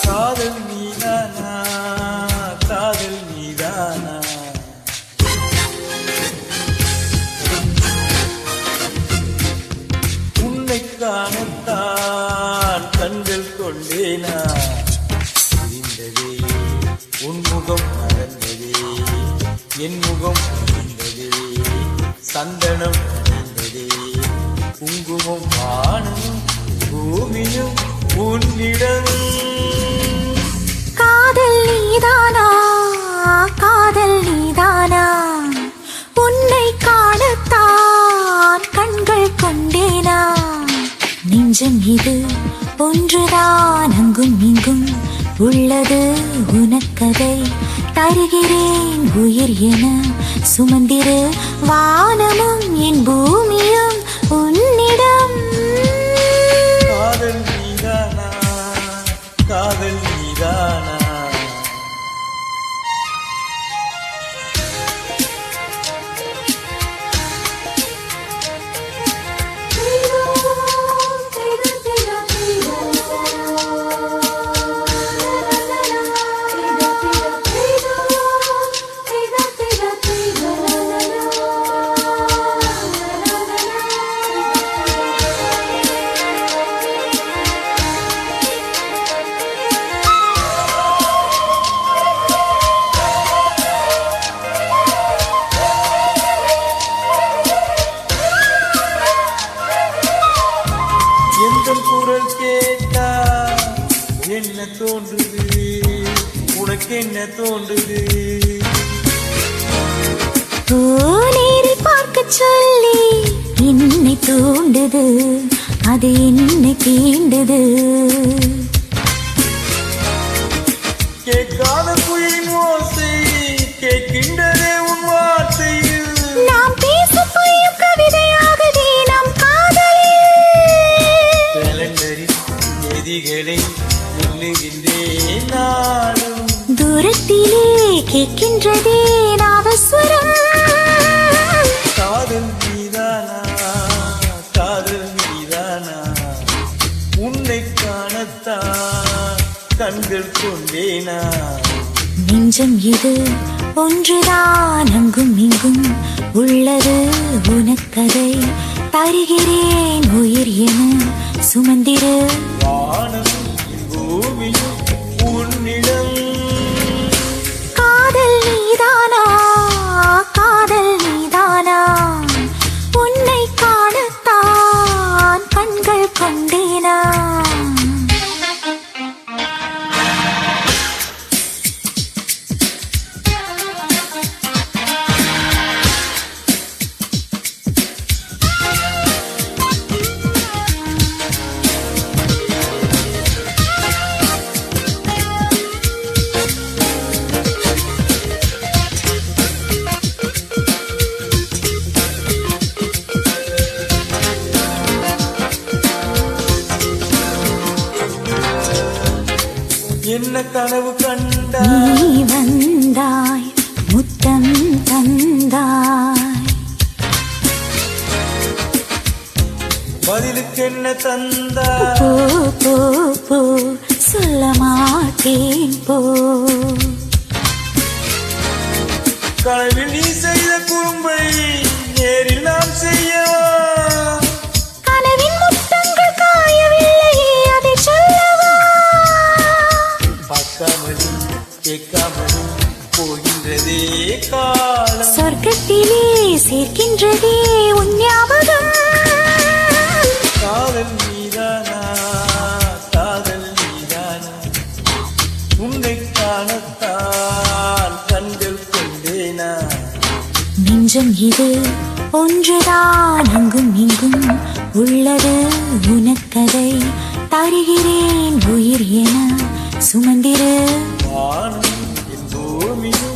காதல் நீதானா காதல் நீதானா உன்னை காணத்தான் கண்கள் கொண்டேனா புரிந்ததே உன்முகம் மறந்ததே என் முகம் புரிந்ததே சந்தனம் புரிந்ததே குங்குமம் வானமும் பூமியும் உன்னிடம் காதல் நீதானா காதல் நீதானா உன்னை காணத்தான் கண்கள் கொண்டேனா நெஞ்சம் இது ஒன்றுதான் அங்கும் இங்கும் உள்ளது உனக்கதை தருகிறேன் உயிர் என சுமந்திரு வானமும் என் பூமியும் உன்னிடம் காதல் நீதானா காதல் நீதானா குரல் கேட்டா என்ன தோன்றுது உனக்கு என்ன தோன்றுது நேரில் பார்க்க சொல்லி என்னை தூண்டுது அது என்னை தீண்டுது கேட்காத குயில் ஓசை கேட்கின்றதே உன் வார்த்தையில் நாம் பேச பொய்யும் கவிதையாகவே நம் காதலில் கேலண்டரில் தேதிகளை எண்ணுகின்றேன் நாளும் தூரத்திலே கேட்கின்றதே நாதஸ்வரம் காதல் நீதானா காதல் நீதானா உன்னை காணத்தான் கண்கள் கொண்டேனா நெஞ்சம் இது ஒன்றுதான் அங்கும் இங்கும் உள்ளது உனக்கதை தருகிறேன் உயிர் என சுமந்திரு வானம் பூமியும் உன்னிடம் காதல் நீதானா காதல் நீதானா உன்னை காணத்தான் கண்கள் கொண்டேனா என்ன கனவு கண்டா நீ வந்தாய் முத்தம் தந்தாய் பதிலுக்கு என்ன தந்தா போ போ போ சொல்ல மாட்டேன் போ கனவில் நீ செய்த குறும்பை நேரில் நாம் செய்யவா கனவின் முத்தங்கள் காயவில்லையே அதை சொல்லவா பார்க்காமலும் கேட்காமலும் போகின்றதே காலம் சொர்க்கத்திலே சேர்க்கின்றதே உன் ஞாபகம் காதல் நீதானா காதல் நீதானா உன்னை காணத்தான் கண்கள் கொண்டேனா நெஞ்சம் இது ஒன்றுதான் அங்கும் இங்கும் உள்ளது உனக்கதை தருகிறேன் உயிர் என சுமந்திரு வானம் என் பூமியும்